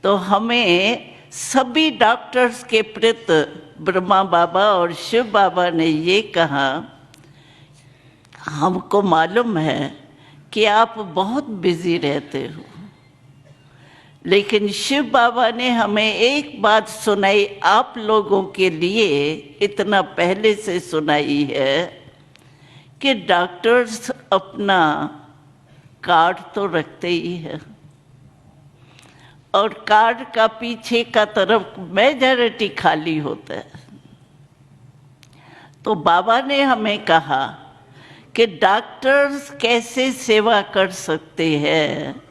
तो हमें सभी डॉक्टर्स के प्रति ब्रह्मा बाबा और शिव बाबा ने ये कहा, हमको मालूम है कि आप बहुत बिजी रहते हो, लेकिन शिव बाबा ने हमें एक बात सुनाई, आप लोगों के लिए इतना पहले से सुनाई है कि डॉक्टर्स अपना कार्ड तो रखते ही है और कार्ड का पीछे का तरफ मेजॉरिटी खाली होता है। तो बाबा ने हमें कहा कि डॉक्टर्स कैसे सेवा कर सकते हैं,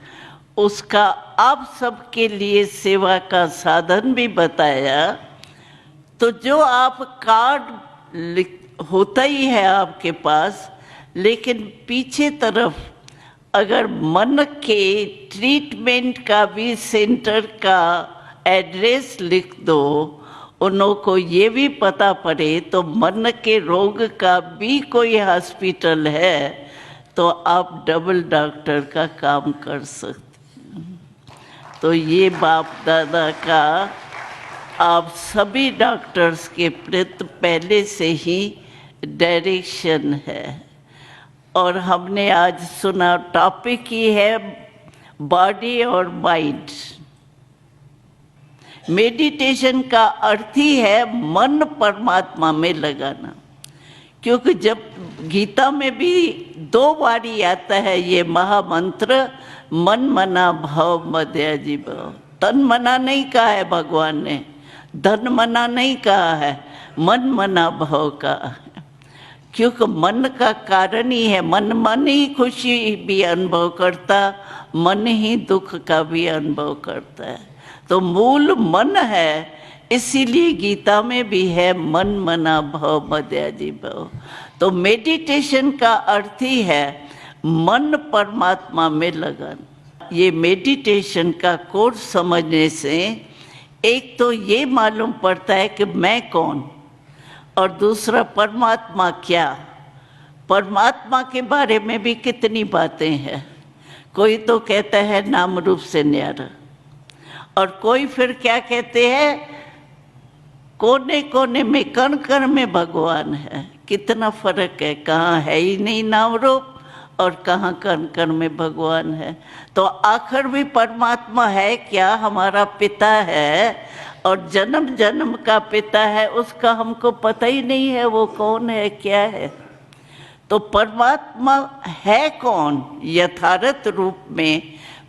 उसका आप सबके लिए सेवा का साधन भी बताया। तो जो आप कार्ड होता ही है आपके पास, लेकिन पीछे तरफ अगर मन के ट्रीटमेंट का भी सेंटर का एड्रेस लिख दो, उन्हों को ये भी पता पड़े तो मन के रोग का भी कोई हॉस्पिटल है, तो आप डबल डॉक्टर का काम कर सकते हैं। तो ये बाप दादा का आप सभी डॉक्टर्स के प्रति पहले से ही डायरेक्शन है। और हमने आज सुना, टॉपिक ही है बॉडी और माइंड। मेडिटेशन का अर्थ ही है मन परमात्मा में लगाना, क्योंकि जब गीता में भी 2 बारी आता है ये महामंत्र, मन मना भाव मध्याजी भाव। तन मना नहीं कहा है भगवान ने, धन मना नहीं कहा है, मन मना भाव कहा है। क्योंकि मन का कारण ही है, मन ही खुशी भी अनुभव करता, मन ही दुख का भी अनुभव करता है। तो मूल मन है, इसीलिए गीता में भी है मन मना भव मध्याजी भव। तो मेडिटेशन का अर्थ ही है मन परमात्मा में लगाना। ये मेडिटेशन का कोर्स समझने से एक तो ये मालूम पड़ता है कि मैं कौन, और दूसरा परमात्मा क्या। परमात्मा के बारे में भी कितनी बातें हैं। कोई तो कहता है नाम रूप से न्यारा, और कोई फिर क्या कहते हैं, कोने कोने में कण कण में भगवान है। कितना फर्क है, कहाँ है ही नहीं नाम रूप और कहाँ कण कण में भगवान है। तो आखिर भी परमात्मा है क्या, हमारा पिता है और जन्म जन्म का पिता है, उसका हमको पता ही नहीं है वो कौन है क्या है। तो परमात्मा है कौन, यथार्थ रूप में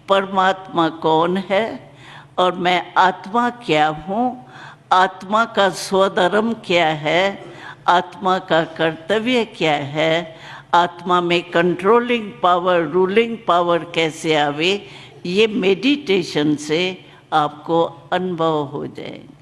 परमात्मा कौन है, और मैं आत्मा क्या हूँ, आत्मा का स्वधर्म क्या है, आत्मा का कर्तव्य क्या है, आत्मा में कंट्रोलिंग पावर, रूलिंग पावर कैसे आवे, ये मेडिटेशन से आपको अनुभव हो जाएगा।